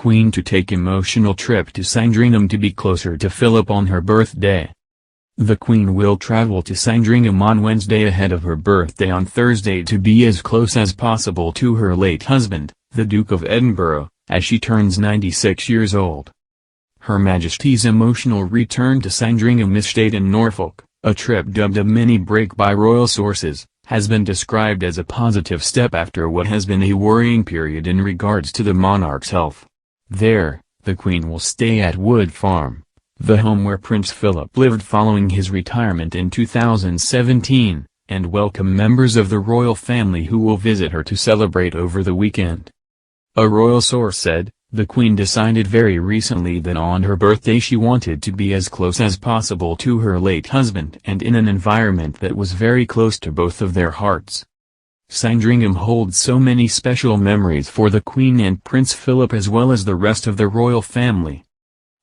Queen to take emotional trip to Sandringham to be closer to Philip on her birthday. The Queen will travel to Sandringham on Wednesday ahead of her birthday on Thursday to be as close as possible to her late husband, the Duke of Edinburgh, as she turns 96 years old. Her Majesty's emotional return to Sandringham Estate in Norfolk, a trip dubbed a mini-break by royal sources, has been described as a positive step after what has been a worrying period in regards to the monarch's health. There, the Queen will stay at Wood Farm, the home where Prince Philip lived following his retirement in 2017, and welcome members of the royal family who will visit her to celebrate over the weekend. A royal source said, "The Queen decided very recently that on her birthday she wanted to be as close as possible to her late husband and in an environment that was very close to both of their hearts." Sandringham holds so many special memories for the Queen and Prince Philip as well as the rest of the royal family.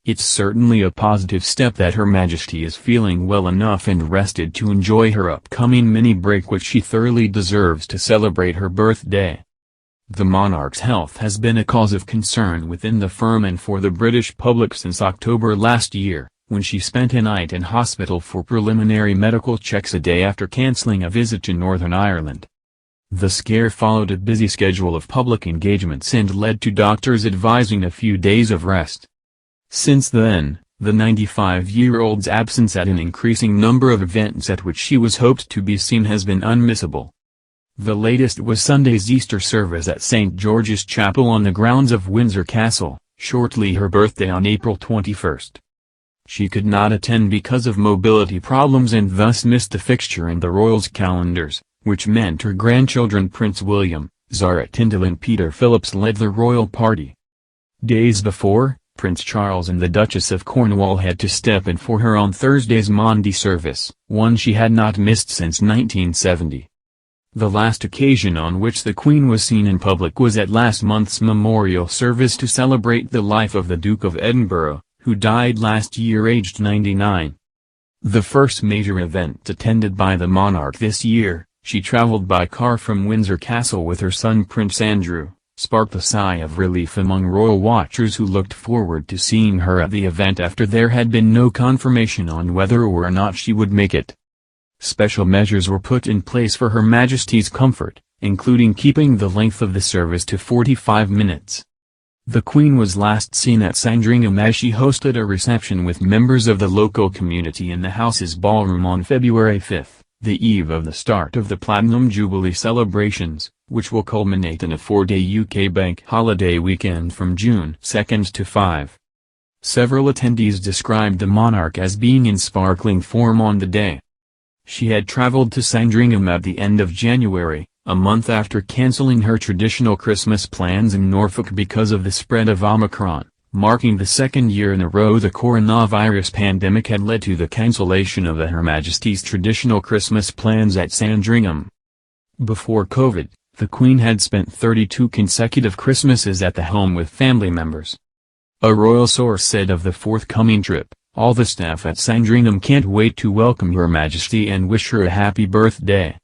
It's certainly a positive step that Her Majesty is feeling well enough and rested to enjoy her upcoming mini-break, which she thoroughly deserves to celebrate her birthday. The monarch's health has been a cause of concern within the firm and for the British public since October last year, when she spent a night in hospital for preliminary medical checks a day after cancelling a visit to Northern Ireland. The scare followed a busy schedule of public engagements and led to doctors advising a few days of rest. Since then, the 95-year-old's absence at an increasing number of events at which she was hoped to be seen has been unmissable. The latest was Sunday's Easter service at St. George's Chapel on the grounds of Windsor Castle, shortly her birthday on April 21. She could not attend because of mobility problems and thus missed the fixture in the royals' calendars, which meant her grandchildren Prince William, Zara Tindall and Peter Phillips led the royal party. Days before, Prince Charles and the Duchess of Cornwall had to step in for her on Thursday's Maundy service, one she had not missed since 1970. The last occasion on which the Queen was seen in public was at last month's memorial service to celebrate the life of the Duke of Edinburgh, who died last year aged 99. The first major event attended by the monarch this year, she travelled by car from Windsor Castle with her son Prince Andrew, sparked a sigh of relief among royal watchers who looked forward to seeing her at the event after there had been no confirmation on whether or not she would make it. Special measures were put in place for Her Majesty's comfort, including keeping the length of the service to 45 minutes. The Queen was last seen at Sandringham as she hosted a reception with members of the local community in the house's ballroom on February 5, the eve of the start of the Platinum Jubilee celebrations, which will culminate in a 4-day UK bank holiday weekend from June 2 to 5. Several attendees described the monarch as being in sparkling form on the day. She had travelled to Sandringham at the end of January, a month after cancelling her traditional Christmas plans in Norfolk because of the spread of Omicron, marking the second year in a row the coronavirus pandemic had led to the cancellation of Her Majesty's traditional Christmas plans at Sandringham. Before COVID, the Queen had spent 32 consecutive Christmases at the home with family members. A royal source said of the forthcoming trip, "All the staff at Sandringham can't wait to welcome Her Majesty and wish her a happy birthday."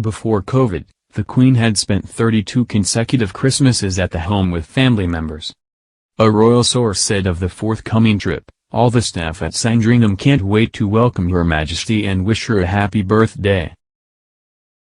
Before COVID, the Queen had spent 32 consecutive Christmases at the home with family members. A royal source said of the forthcoming trip, "All the staff at Sandringham can't wait to welcome Your Majesty and wish her a happy birthday."